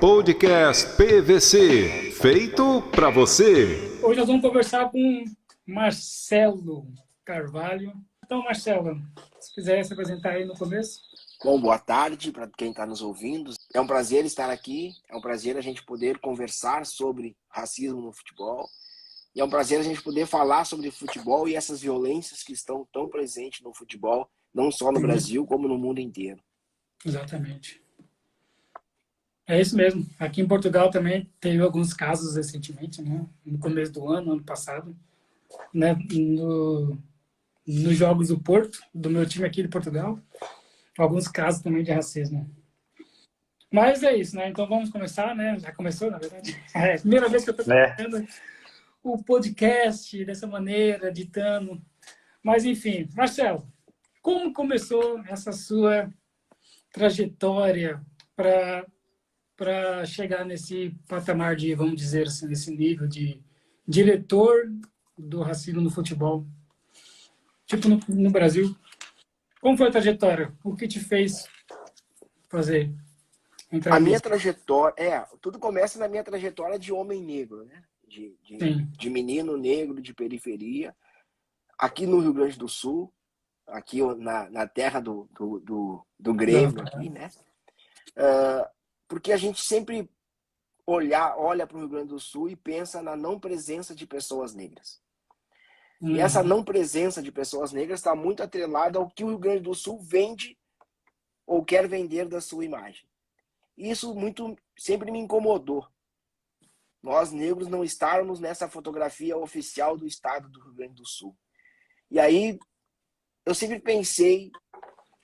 Podcast PVC, feito para você. Hoje nós vamos conversar com Marcelo Carvalho. Então, Marcelo, se quiser se apresentar aí no começo. Bom, boa tarde para quem está nos ouvindo. É um prazer estar aqui, é um prazer a gente poder conversar sobre racismo no futebol. E é um prazer a gente poder falar sobre futebol e essas violências que estão tão presentes no futebol, não só no Brasil, como no mundo inteiro. Exatamente. É isso mesmo. Aqui em Portugal também teve alguns casos recentemente, né? No começo do ano passado, né? Nos jogos do Porto, do meu time aqui de Portugal, alguns casos também de racismo. Mas é isso, né? Então vamos começar, né? Já começou, na verdade. É a primeira vez que eu estou fazendo o podcast dessa maneira, editando. Mas enfim, Marcelo, como começou essa sua trajetória para chegar nesse patamar de, vamos dizer assim, nesse nível de diretor do racismo no futebol? Tipo, no Brasil. Como foi a trajetória? O que te fez fazer? A minha trajetória, tudo começa na minha trajetória de homem negro, né? De menino negro de periferia, aqui no Rio Grande do Sul, aqui na terra do Grêmio, aqui, né? Porque a gente sempre olha para o Rio Grande do Sul e pensa na não presença de pessoas negras. E essa não presença de pessoas negras está muito atrelada ao que o Rio Grande do Sul vende ou quer vender da sua imagem. Isso sempre me incomodou. Nós, negros, não estarmos nessa fotografia oficial do estado do Rio Grande do Sul. E aí, eu sempre pensei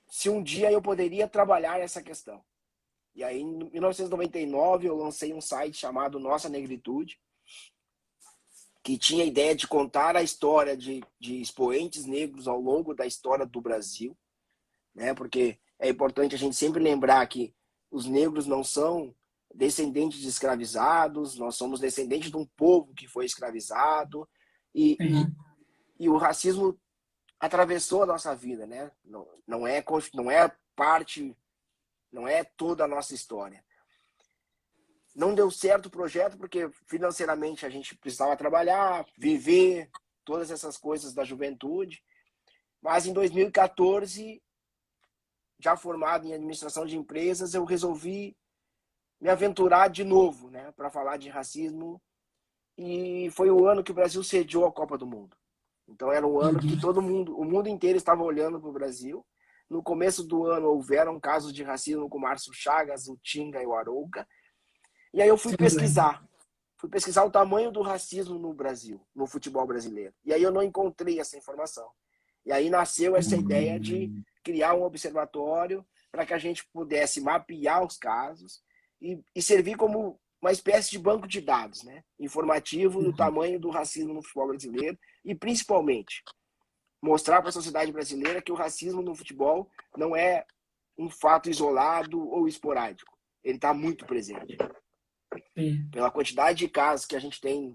se um dia eu poderia trabalhar essa questão. E aí, em 1999, eu lancei um site chamado Nossa Negritude, que tinha a ideia de contar a história de expoentes negros ao longo da história do Brasil, né? Porque é importante a gente sempre lembrar que os negros não são descendentes de escravizados, nós somos descendentes de um povo que foi escravizado, e o racismo atravessou a nossa vida, né? Não é parte, não é toda a nossa história. Não deu certo o projeto porque financeiramente a gente precisava trabalhar, viver, todas essas coisas da juventude. Mas em 2014, já formado em administração de empresas, eu resolvi me aventurar de novo, né, para falar de racismo. E foi o ano que o Brasil sediou a Copa do Mundo. Então era um ano que o mundo inteiro estava olhando para o Brasil. No começo do ano houveram casos de racismo com o Márcio Chagas, o Tinga e o Arouca. E aí eu fui pesquisar o tamanho do racismo no Brasil, no futebol brasileiro. E aí eu não encontrei essa informação. E aí nasceu essa ideia de criar um observatório para que a gente pudesse mapear os casos e servir como uma espécie de banco de dados, né? Informativo do tamanho do racismo no futebol brasileiro e, principalmente, mostrar para a sociedade brasileira que o racismo no futebol não é um fato isolado ou esporádico. Ele está muito presente. Pela quantidade de casos que a gente tem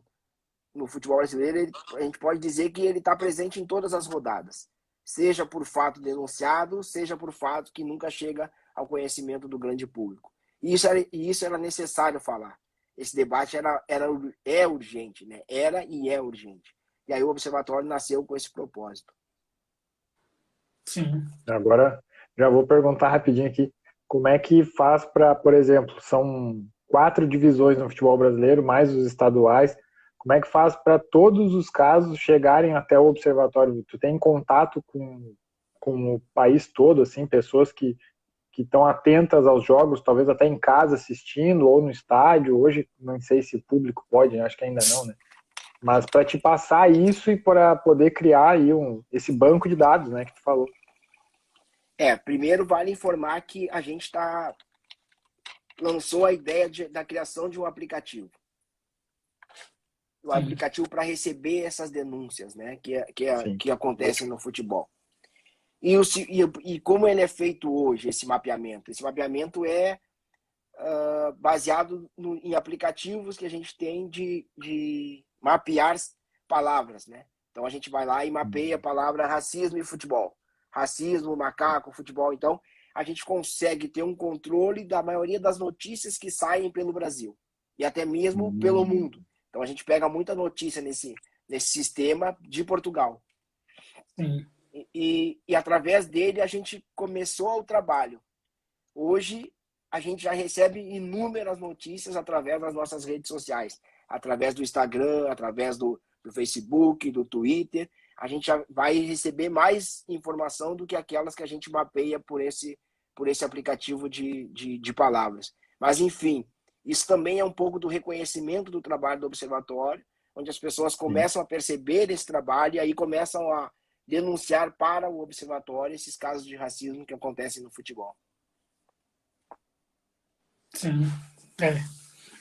no futebol brasileiro, a gente pode dizer que ele está presente em todas as rodadas. Seja por fato denunciado, seja por fato que nunca chega ao conhecimento do grande público. E isso era necessário falar. Esse debate é urgente, né? Era e é urgente. E aí o Observatório nasceu com esse propósito. Sim. Agora, já vou perguntar rapidinho aqui, como é que faz para, por exemplo, são 4 divisões no futebol brasileiro, mais os estaduais, como é que faz para todos os casos chegarem até o Observatório? Tu tem contato com o país todo, assim, pessoas que estão atentas aos jogos, talvez até em casa assistindo, ou no estádio. Hoje, não sei se o público pode, acho que ainda não, né? Mas para te passar isso e para poder criar aí esse banco de dados, né, que tu falou. Primeiro vale informar que a gente lançou a ideia da criação de um aplicativo. O aplicativo para receber essas denúncias, né, que acontecem no futebol. E como ele é feito hoje, esse mapeamento? Esse mapeamento é baseado em aplicativos que a gente tem de mapear palavras, né? Então a gente vai lá e mapeia a palavra racismo e futebol. Racismo, macaco, futebol. Então a gente consegue ter um controle da maioria das notícias que saem pelo Brasil e até mesmo pelo mundo. Então a gente pega muita notícia nesse sistema de Portugal. Sim. E através dele a gente começou o trabalho. Hoje a gente já recebe inúmeras notícias através das nossas redes sociais, através do Instagram, através do Facebook, do Twitter. A gente já vai receber mais informação do que aquelas que a gente mapeia por esse aplicativo de palavras. Mas, enfim, isso também é um pouco do reconhecimento do trabalho do Observatório, onde as pessoas começam a perceber esse trabalho e aí começam a denunciar para o Observatório esses casos de racismo que acontecem no futebol. Sim.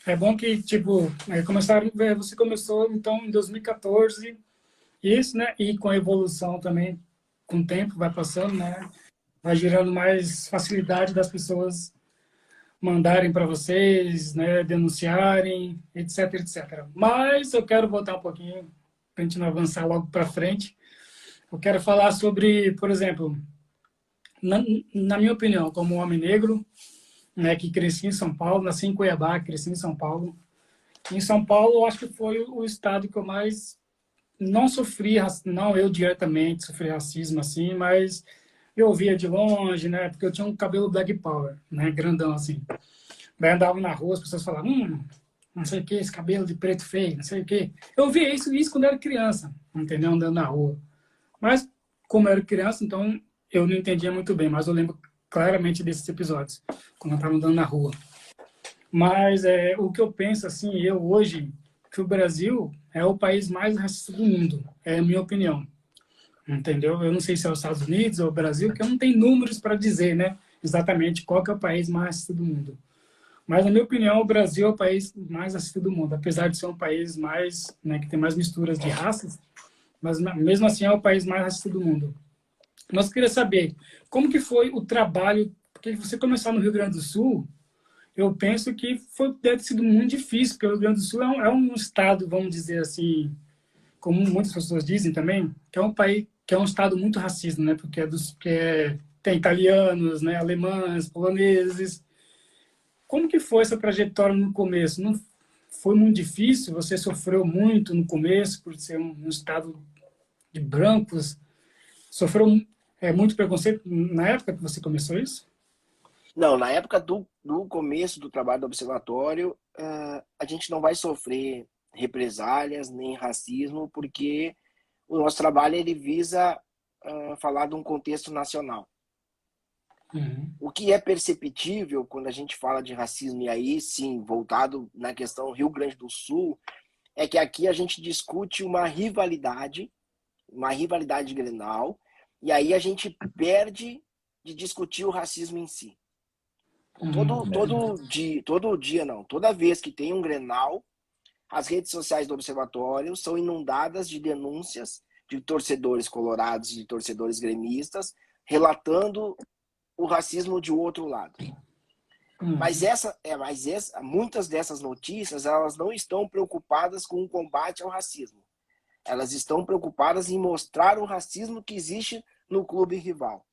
É bom que, tipo, você começou, então, em 2014, isso, né? E com a evolução também, com o tempo, vai passando, né? Vai gerando mais facilidade das pessoas mandarem para vocês, né? Denunciarem, etc, etc. Mas eu quero voltar um pouquinho, para a gente não avançar logo para frente. Eu quero falar sobre, por exemplo, na minha opinião, como homem negro, né, que cresci em São Paulo, nasci em Cuiabá, cresci em São Paulo. Em São Paulo, eu acho que foi o estado que eu mais não sofri, não eu diretamente sofri racismo assim, mas eu via de longe, né, porque eu tinha um cabelo black power, né, grandão assim. Daí andava na rua, as pessoas falavam, não sei o que, esse cabelo de preto feio, não sei o que. Eu via isso quando eu era criança, entendeu, andando na rua. Mas, como eu era criança, então eu não entendia muito bem, mas eu lembro claramente desses episódios, quando eu estava andando na rua. Mas o que eu penso, assim, eu hoje, que o Brasil é o país mais racista do mundo, é a minha opinião, entendeu? Eu não sei se é os Estados Unidos ou o Brasil, porque eu não tenho números para dizer, né, exatamente qual que é o país mais racista do mundo. Mas, na minha opinião, o Brasil é o país mais racista do mundo, apesar de ser um país mais, né, que tem mais misturas de raças, mas mesmo assim é o país mais racista do mundo. Nós queria saber como que foi o trabalho, porque você começar no Rio Grande do Sul, eu penso que deve ter sido muito difícil, porque o Rio Grande do Sul é um estado, vamos dizer assim, como muitas pessoas dizem também, que é um país, que é um estado muito racista, né? Porque tem italianos, né? Alemães, poloneses. Como que foi essa trajetória no começo? Não foi muito difícil? Você sofreu muito no começo por ser um estado de brancos? Sofreu muito preconceito na época que você começou isso? Não, na época do começo do trabalho do Observatório, a gente não vai sofrer represálias nem racismo, porque o nosso trabalho ele visa falar de um contexto nacional. Uhum. O que é perceptível quando a gente fala de racismo, e aí sim, voltado na questão Rio Grande do Sul, é que aqui a gente discute uma rivalidade Grenal, e aí a gente perde de discutir o racismo em si. Toda vez que tem um Grenal, as redes sociais do Observatório são inundadas de denúncias de torcedores colorados e de torcedores gremistas relatando o racismo de outro lado. Mas muitas dessas notícias, elas não estão preocupadas com o combate ao racismo. Elas estão preocupadas em mostrar o racismo que existe no clube rival.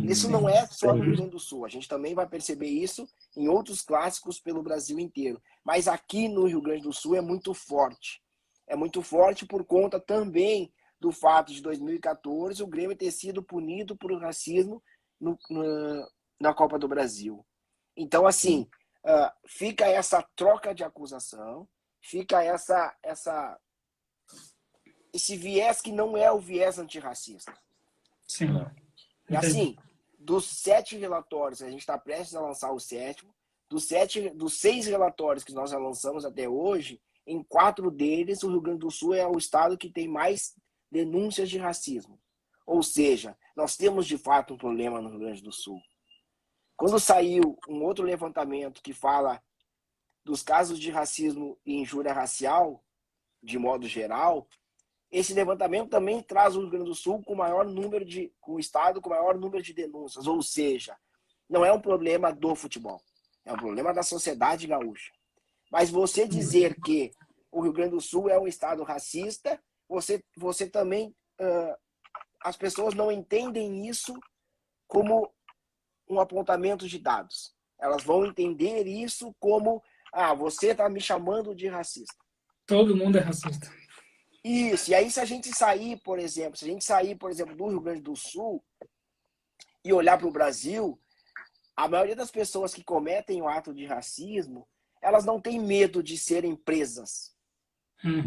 Isso não é só no Rio Grande do Sul. A gente também vai perceber isso em outros clássicos pelo Brasil inteiro. Mas aqui no Rio Grande do Sul é muito forte. É muito forte por conta também do fato de 2014 o Grêmio ter sido punido por racismo na Copa do Brasil. Então, assim, fica essa troca de acusação, fica esse viés que não é o viés antirracista. Sim. E assim, dos 7 relatórios, a gente está prestes a lançar o 7º, dos 6 relatórios que nós já lançamos até hoje, em 4 deles, o Rio Grande do Sul é o estado que tem mais denúncias de racismo. Ou seja, nós temos de fato um problema no Rio Grande do Sul. Quando saiu um outro levantamento que fala dos casos de racismo e injúria racial, de modo geral, esse levantamento também traz o Rio Grande do Sul com o estado com o maior número de denúncias. Ou seja, não é um problema do futebol, é um problema da sociedade gaúcha. Mas você dizer que o Rio Grande do Sul é um estado racista, você também... as pessoas não entendem isso como um apontamento de dados. Elas vão entender isso como, você está me chamando de racista. Todo mundo é racista. Isso, e aí se a gente sair, por exemplo, do Rio Grande do Sul e olhar para o Brasil, a maioria das pessoas que cometem o ato de racismo, elas não têm medo de serem presas.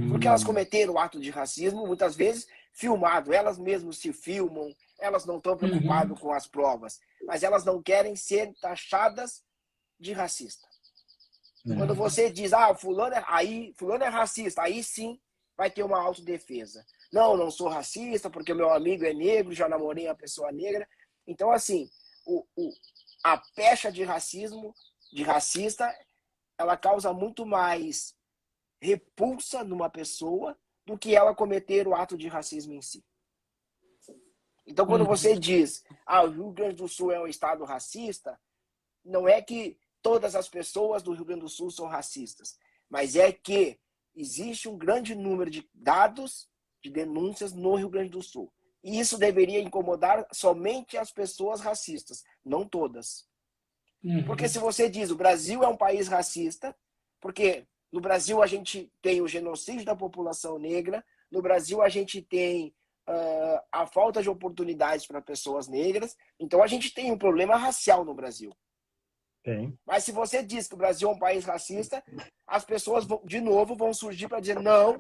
Porque elas cometeram o ato de racismo, muitas vezes, filmado. Elas mesmas se filmam, elas não estão preocupadas com as provas, mas elas não querem ser taxadas de racista. Quando você diz, fulano é racista, aí sim vai ter uma autodefesa. Não sou racista porque meu amigo é negro, já namorei uma pessoa negra. Então, assim, a pecha de racismo, de racista, ela causa muito mais repulsa numa pessoa do que ela cometer o ato de racismo em si. Então, quando você diz, o Rio Grande do Sul é um estado racista, não é que todas as pessoas do Rio Grande do Sul são racistas, mas é que existe um grande número de dados, de denúncias no Rio Grande do Sul. E isso deveria incomodar somente as pessoas racistas, não todas. Porque se você diz o Brasil é um país racista, porque no Brasil a gente tem o genocídio da população negra, no Brasil a gente tem a falta de oportunidades para pessoas negras, então a gente tem um problema racial no Brasil. Tem. Mas se você diz que o Brasil é um país racista, as pessoas de novo vão surgir para dizer, não,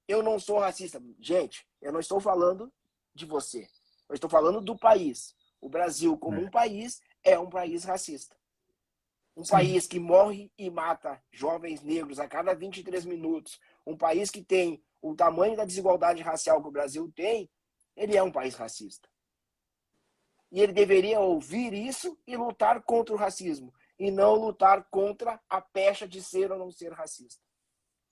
eu não sou racista. Gente, eu não estou falando de você, eu estou falando do país. O Brasil, como um país, é um país racista. Um país que morre e mata jovens negros a cada 23 minutos. Um país que tem o tamanho da desigualdade racial que o Brasil tem, ele é um país racista. E ele deveria ouvir isso e lutar contra o racismo. E não lutar contra a pecha de ser ou não ser racista.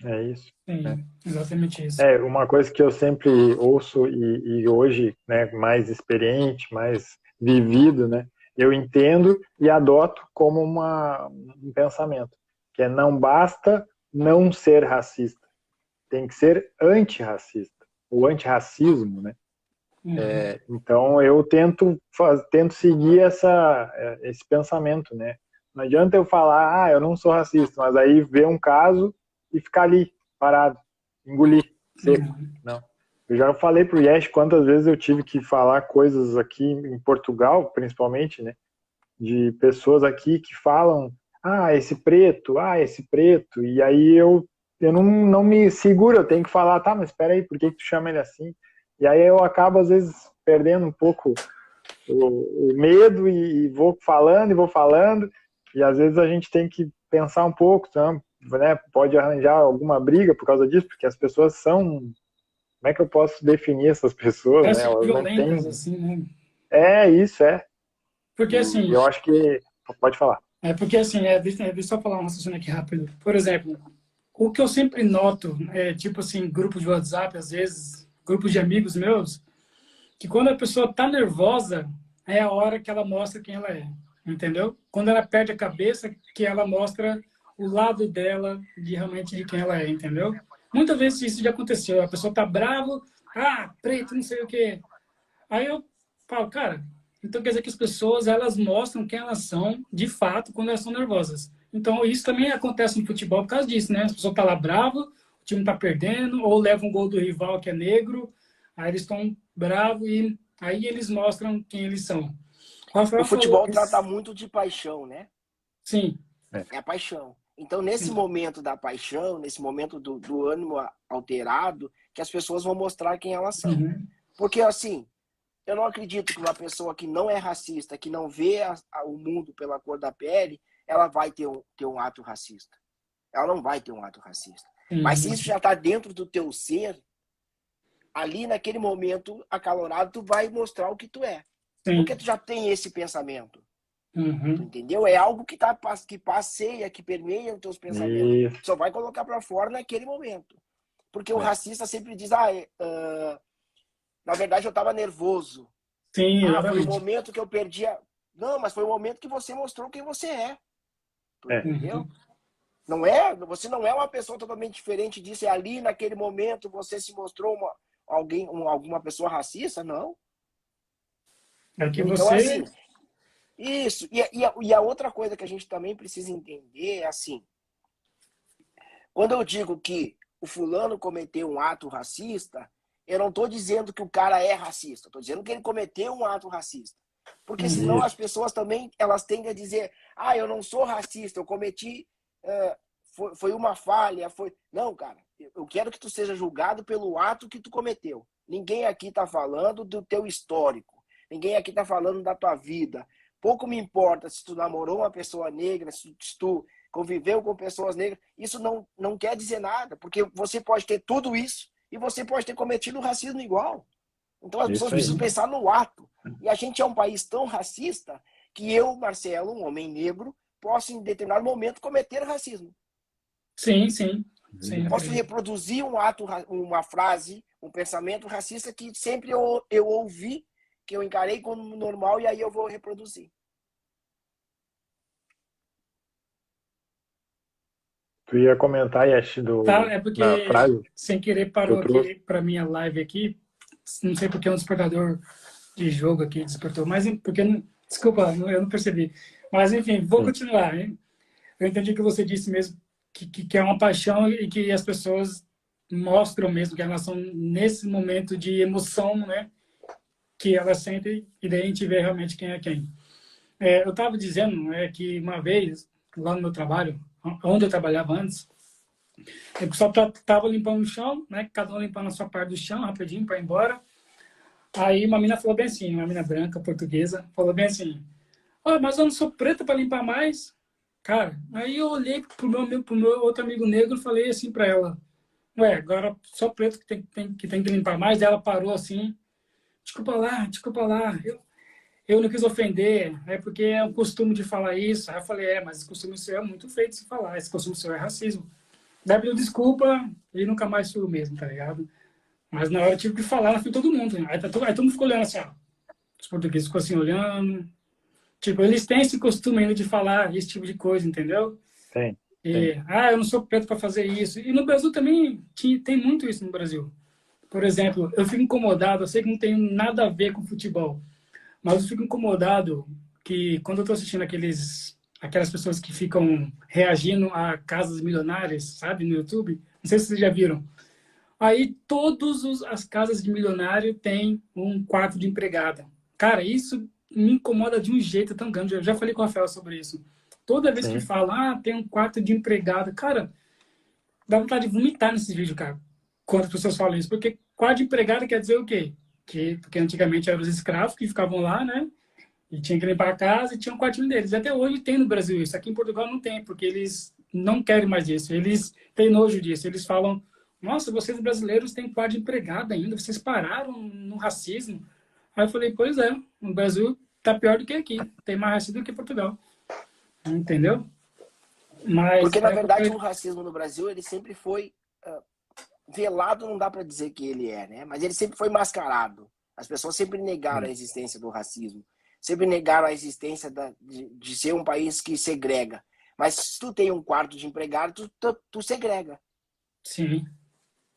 É isso. Sim, exatamente isso. Uma coisa que eu sempre ouço e hoje, né, mais experiente, mais vivido, né, eu entendo e adoto como um pensamento, que é não basta não ser racista, tem que ser antirracista, o antirracismo, né? Então eu tento seguir esse pensamento, né? Não adianta eu falar, eu não sou racista, mas aí ver um caso e ficar ali, parado, engolir, seco. Não. Eu já falei pro Yesh quantas vezes eu tive que falar coisas aqui em Portugal, principalmente, né? De pessoas aqui que falam, esse preto, e aí eu não me seguro, eu tenho que falar, tá, mas espera aí, por que tu chama ele assim? E aí eu acabo, às vezes, perdendo um pouco o medo e vou falando, e às vezes a gente tem que pensar um pouco, né? Pode arranjar alguma briga por causa disso, porque as pessoas são... Como é que eu posso definir essas pessoas, né? Elas não têm... assim, né? Isso. Porque assim... Eu acho que... Pode falar. Porque assim, deixa eu só falar um raciocínio aqui rápido. Por exemplo, o que eu sempre noto, tipo assim, grupos de WhatsApp, às vezes, grupos de amigos meus, que quando a pessoa tá nervosa, é a hora que ela mostra quem ela é, entendeu? Quando ela perde a cabeça, que ela mostra o lado dela realmente de quem ela é, entendeu? Muitas vezes isso já aconteceu, a pessoa tá brava, preto, não sei o quê. Aí eu falo, cara, então quer dizer que as pessoas, elas mostram quem elas são, de fato, quando elas são nervosas. Então isso também acontece no futebol por causa disso, né? A pessoa tá lá brava, o time tá perdendo, ou leva um gol do rival que é negro, aí eles estão bravos e aí eles mostram quem eles são. O futebol trata muito de paixão, né? Sim. É a paixão. Então, nesse momento da paixão, nesse momento do ânimo alterado, que as pessoas vão mostrar quem elas são. Porque, assim, eu não acredito que uma pessoa que não é racista, que não vê o mundo pela cor da pele, ela vai ter um ato racista. Ela não vai ter um ato racista. Mas se isso já está dentro do teu ser, ali naquele momento acalorado, tu vai mostrar o que tu é. Porque tu já tem esse pensamento. Entendeu? É algo que passeia, que permeia os teus pensamentos. Só vai colocar para fora naquele momento. Porque o racista sempre diz, na verdade eu estava nervoso. Sim, foi o momento que eu perdia. Não, mas foi o momento que você mostrou quem você é. Entendeu? Você não é uma pessoa totalmente diferente disso. É ali naquele momento você se mostrou alguma pessoa racista? Não. É que então, você... assim, Isso. E a outra coisa que a gente também precisa entender é assim, quando eu digo que o fulano cometeu um ato racista, eu não estou dizendo que o cara é racista, estou dizendo que ele cometeu um ato racista. Porque senão as pessoas também, elas tendem a dizer, eu não sou racista, eu cometi, foi uma falha, foi... Não, cara, eu quero que tu seja julgado pelo ato que tu cometeu. Ninguém aqui está falando do teu histórico, ninguém aqui está falando da tua vida. Pouco me importa se tu namorou uma pessoa negra, se tu conviveu com pessoas negras, isso não quer dizer nada, porque você pode ter tudo isso e você pode ter cometido racismo igual. Então as pessoas precisam pensar no ato. E a gente é um país tão racista que eu, Marcelo, um homem negro, posso em determinado momento cometer racismo. Sim. Posso reproduzir um ato, uma frase, um pensamento racista que sempre eu ouvi, que eu encarei como normal e aí eu vou reproduzir. Tu ia comentar, Yash, É porque, frase. sem querer, parou aqui para minha live aqui. Não sei porque é um despertador de jogo aqui despertou, mas porque desculpa, eu não percebi. Mas enfim, vou continuar. Hein? Eu entendi que você disse mesmo que é uma paixão e que as pessoas mostram mesmo que elas são nesse momento de emoção, né? Que elas sentem e daí a gente vê realmente quem é quem. Eu estava dizendo que uma vez, lá no meu trabalho, onde eu trabalhava antes, o pessoal estava limpando o chão, né? Cada um limpando a sua parte do chão, rapidinho, para ir embora. Aí uma menina falou bem assim, uma menina branca, portuguesa, falou bem assim, mas eu não sou preta para limpar mais? Cara, aí eu olhei pro meu outro amigo negro e falei assim para ela, agora só preto que tem que limpar mais? Daí ela parou assim, desculpa lá, eu não quis ofender, porque é um costume de falar isso. Aí eu falei, mas esse costume seu é muito feio de se falar, esse costume seu é racismo. Daí pediu desculpa e nunca mais fui o mesmo, tá ligado? Mas na hora eu tive que falar na frente de todo mundo. Aí todo mundo ficou olhando assim, Os portugueses ficou assim olhando. Tipo, eles têm esse costume ainda de falar esse tipo de coisa, entendeu? Tem. Eu não sou preto para fazer isso. E no Brasil também tem muito isso no Brasil. Por exemplo, eu fico incomodado, eu sei que não tem nada a ver com futebol, mas eu fico incomodado que quando eu estou assistindo aquelas pessoas que ficam reagindo a casas milionárias, sabe, no YouTube, não sei se vocês já viram. Aí todas as casas de milionário têm um quarto de empregada. Cara, isso me incomoda de um jeito tão grande. Eu já falei com o Rafael sobre isso. Toda vez que fala, tem um quarto de empregada, cara, dá vontade de vomitar nesses vídeos, cara, quando as pessoas falam isso. Porque quarto de empregada quer dizer o quê? Porque antigamente eram os escravos que ficavam lá, né? E tinha que limpar a casa e tinha um quartinho deles. E até hoje tem no Brasil isso. Aqui em Portugal não tem, porque eles não querem mais isso. Eles têm nojo disso. Eles falam, nossa, vocês brasileiros têm quarto de empregada ainda, vocês pararam no racismo. Aí eu falei, pois é, no Brasil tá pior do que aqui. Tem mais racismo do que Portugal. Entendeu? Mas, porque, na verdade, o racismo no Brasil, ele sempre foi velado, não dá para dizer que ele é, né? Mas ele sempre foi mascarado. As pessoas sempre negaram a existência do racismo. Sempre negaram a existência de ser um país que segrega. Mas se tu tem um quarto de empregado, tu segrega. Sim.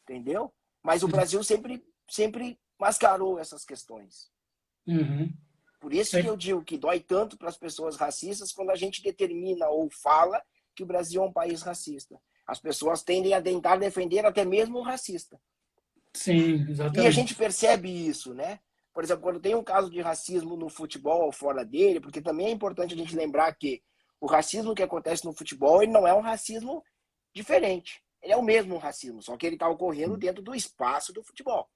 Entendeu? Mas o Brasil sempre mascarou essas questões. Uhum. Por isso que eu digo que dói tanto para as pessoas racistas quando a gente determina ou fala que o Brasil é um país racista. As pessoas tendem a tentar defender até mesmo o racista. Sim, exatamente. E a gente percebe isso, né? Por exemplo, quando tem um caso de racismo no futebol ou fora dele, porque também é importante a gente lembrar que o racismo que acontece no futebol, ele não é um racismo diferente. Ele é o mesmo racismo, só que ele está ocorrendo dentro do espaço do futebol.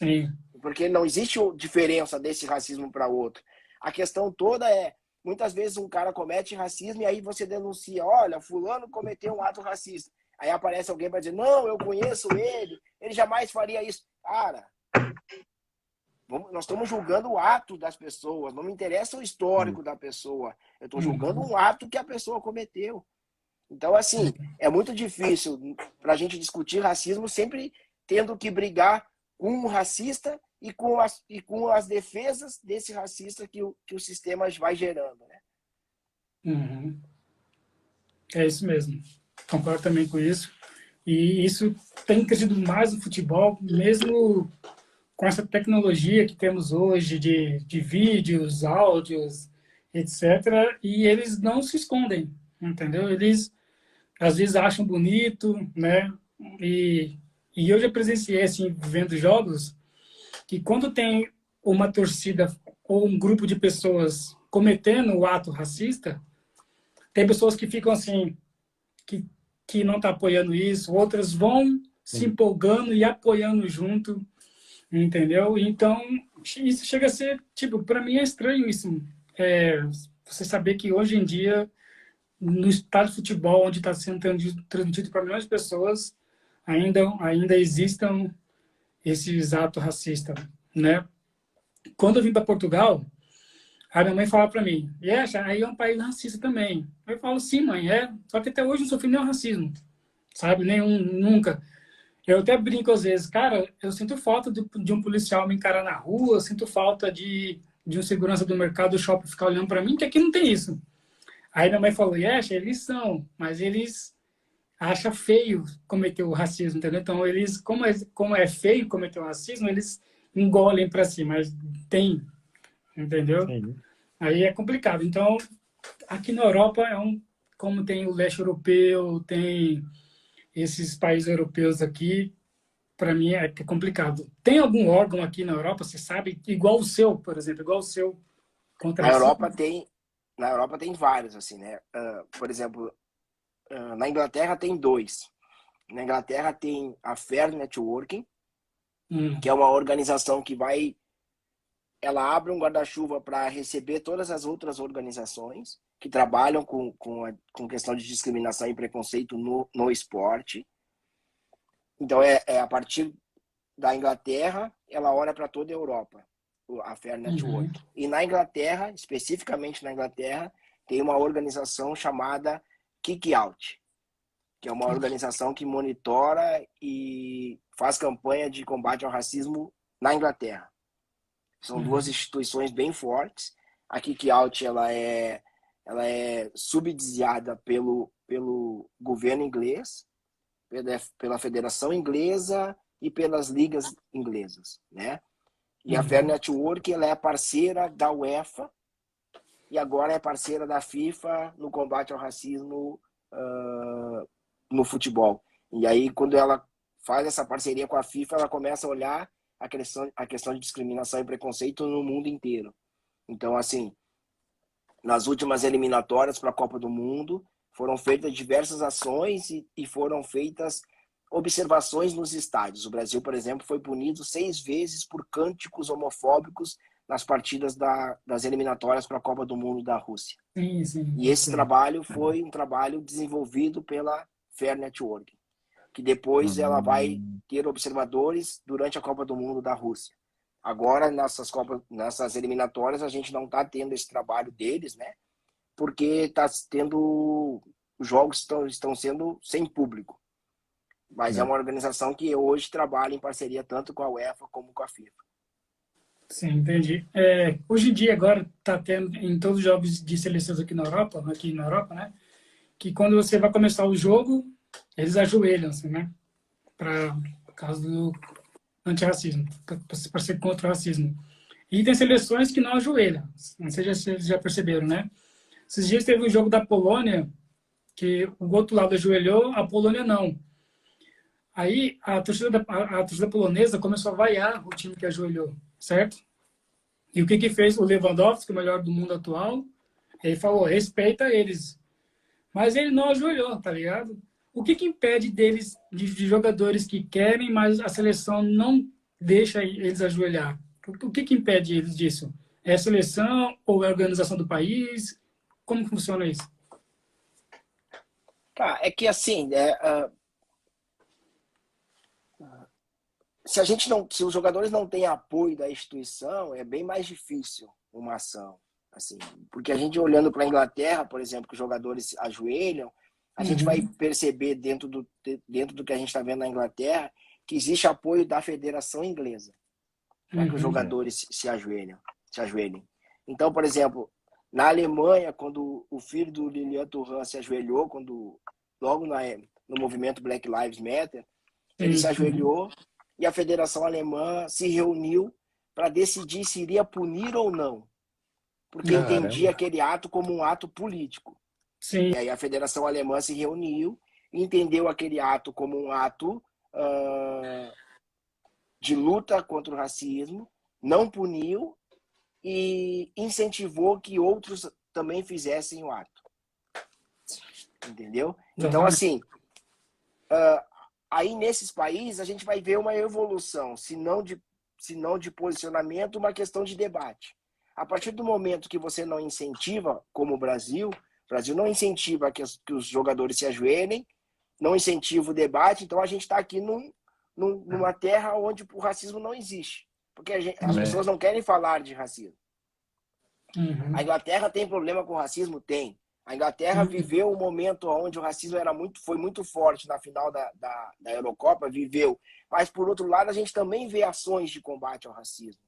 Sim. Porque não existe diferença desse racismo para outro. A questão toda é, muitas vezes um cara comete racismo e aí você denuncia, olha, fulano cometeu um ato racista. Aí aparece alguém para dizer, não, eu conheço ele jamais faria isso. Cara, nós estamos julgando o ato das pessoas, não me interessa o histórico da pessoa. Eu estou julgando um ato que a pessoa cometeu. Então, assim, é muito difícil para a gente discutir racismo sempre tendo que brigar com o racista e com as defesas desse racista que o sistema vai gerando, né? Uhum. É isso mesmo. Concordo também com isso. E isso tem crescido mais no futebol, mesmo com essa tecnologia que temos hoje de vídeos, áudios, etc. E eles não se escondem, entendeu? Eles às vezes acham bonito, né? E, e eu já presenciei, assim, vendo jogos, que quando tem uma torcida ou um grupo de pessoas cometendo o ato racista, tem pessoas que ficam assim, que, que não tá apoiando isso, outras vão se empolgando e apoiando junto, entendeu? Então, isso chega a ser, tipo, para mim é estranho isso. Você saber que hoje em dia, no estádio de futebol, onde está sendo transmitido para milhões de pessoas, ainda existam esses atos racistas, né? Quando eu vim para Portugal, a minha mãe falava para mim, aí é um país racista também. Eu falo, sim, mãe, só que até hoje não sofri nenhum racismo, sabe? Nenhum, nunca. Eu até brinco às vezes, cara, eu sinto falta de um policial me encarar na rua, eu sinto falta de um segurança do mercado, do shopping ficar olhando para mim, que aqui não tem isso. Aí minha mãe falou, eles são, mas eles acham feio cometer o racismo, entendeu? Então, eles, como é feio cometer o racismo, eles engolem para si, mas tem, entendeu? Sim. Aí é complicado. Então, aqui na Europa, como tem o leste europeu, tem esses países europeus aqui, para mim é complicado. Tem algum órgão aqui na Europa, você sabe, igual o seu, por exemplo, igual o seu contra Na Europa tem vários, assim, né? Por exemplo, na Inglaterra tem dois. Na Inglaterra tem a Fair Networking, que é uma organização que ela abre um guarda-chuva para receber todas as outras organizações que trabalham com questão de discriminação e preconceito no esporte. Então, a partir da Inglaterra, ela olha para toda a Europa, a Fair Network. E na Inglaterra, especificamente na Inglaterra, tem uma organização chamada Kick Out, que é uma organização que monitora e faz campanha de combate ao racismo na Inglaterra. São duas instituições bem fortes. A Kick Out ela é subsidiada pelo governo inglês, pela Federação Inglesa e pelas ligas inglesas, né? E a Fair Network ela é parceira da UEFA e agora é parceira da FIFA no combate ao racismo no futebol. E aí, quando ela faz essa parceria com a FIFA, ela começa a olhar a questão de discriminação e preconceito no mundo inteiro. Então, assim, nas últimas eliminatórias para a Copa do Mundo, foram feitas diversas ações e foram feitas observações nos estádios. O Brasil, por exemplo, foi punido 6 vezes por cânticos homofóbicos nas partidas das eliminatórias para a Copa do Mundo da Rússia. Sim. E esse trabalho foi um trabalho desenvolvido pela Fair Network, que depois ela vai ter observadores durante a Copa do Mundo da Rússia. Agora, nessas eliminatórias, a gente não está tendo esse trabalho deles, né? Porque os jogos estão sendo sem público. Mas é uma organização que hoje trabalha em parceria tanto com a UEFA como com a FIFA. Sim, entendi. Hoje em dia, agora, está tendo em todos os jogos de seleções aqui na Europa, né? Que quando você vai começar o jogo, eles ajoelham, assim, né? Por causa do antirracismo, para ser contra o racismo. E tem seleções que não ajoelham. Não sei se vocês já perceberam, né? Esses dias teve um jogo da Polônia, que o outro lado ajoelhou, a Polônia não. Aí a torcida polonesa começou a vaiar o time que ajoelhou, certo? E o que fez o Lewandowski, o melhor do mundo atual? Ele falou, respeita eles. Mas ele não ajoelhou, tá ligado? O que impede deles, de jogadores que querem, mas a seleção não deixa eles ajoelhar? O que impede eles disso? É a seleção ou é a organização do país? Como funciona isso? É que assim, se os jogadores não têm apoio da instituição, é bem mais difícil uma ação. Assim, porque a gente olhando para a Inglaterra, por exemplo, que os jogadores ajoelham, a gente vai perceber dentro do que a gente está vendo na Inglaterra que existe apoio da Federação Inglesa para que os jogadores se ajoelhem. Então, por exemplo, na Alemanha, quando o filho do Lilian Thuram se ajoelhou, logo no movimento Black Lives Matter, ele se ajoelhou e a Federação Alemã se reuniu para decidir se iria punir ou não. porque entendia aquele ato como um ato político. Sim. E aí a Federação Alemã se reuniu e entendeu aquele ato como um ato de luta contra o racismo, não puniu e incentivou que outros também fizessem o ato. Entendeu? Então, assim, aí nesses países a gente vai ver uma evolução, se não de posicionamento, uma questão de debate. A partir do momento que você não incentiva, como o Brasil não incentiva que os jogadores se ajoelhem, não incentiva o debate, então a gente está aqui numa terra onde o racismo não existe. Porque as pessoas não querem falar de racismo. Uhum. A Inglaterra tem problema com o racismo? Tem. A Inglaterra viveu um momento onde o racismo foi muito forte na final da Eurocopa, viveu. Mas, por outro lado, a gente também vê ações de combate ao racismo.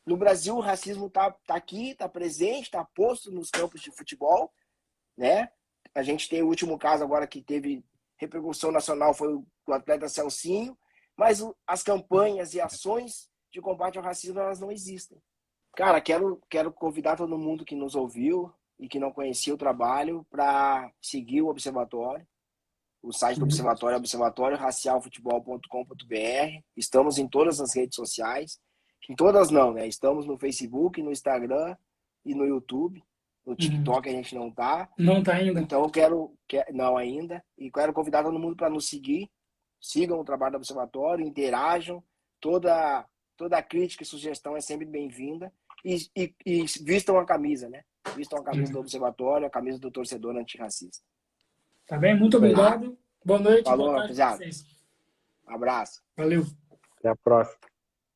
No Brasil, o racismo está aqui, está presente, está posto nos campos de futebol, né? A gente tem o último caso agora que teve repercussão nacional, foi o atleta Celcinho, mas as campanhas e ações de combate ao racismo, elas não existem. Cara, quero convidar todo mundo que nos ouviu e que não conhecia o trabalho para seguir o Observatório. O site do Observatório é observatorioracialfutebol.com.br. Estamos em todas as redes sociais. Em todas não, né? Estamos no Facebook, no Instagram e no YouTube. No TikTok a gente não tá. Não tá ainda? Então não ainda. E quero convidar todo mundo para nos seguir. Sigam o trabalho do Observatório, interajam. Toda crítica e sugestão é sempre bem-vinda. E vistam a camisa, né? Vistam a camisa do Observatório, a camisa do torcedor antirracista. Tá bem? Muito obrigado. Boa noite. Falou, Boa tarde rapaziada. pra vocês. Abraço. Valeu. Até a próxima.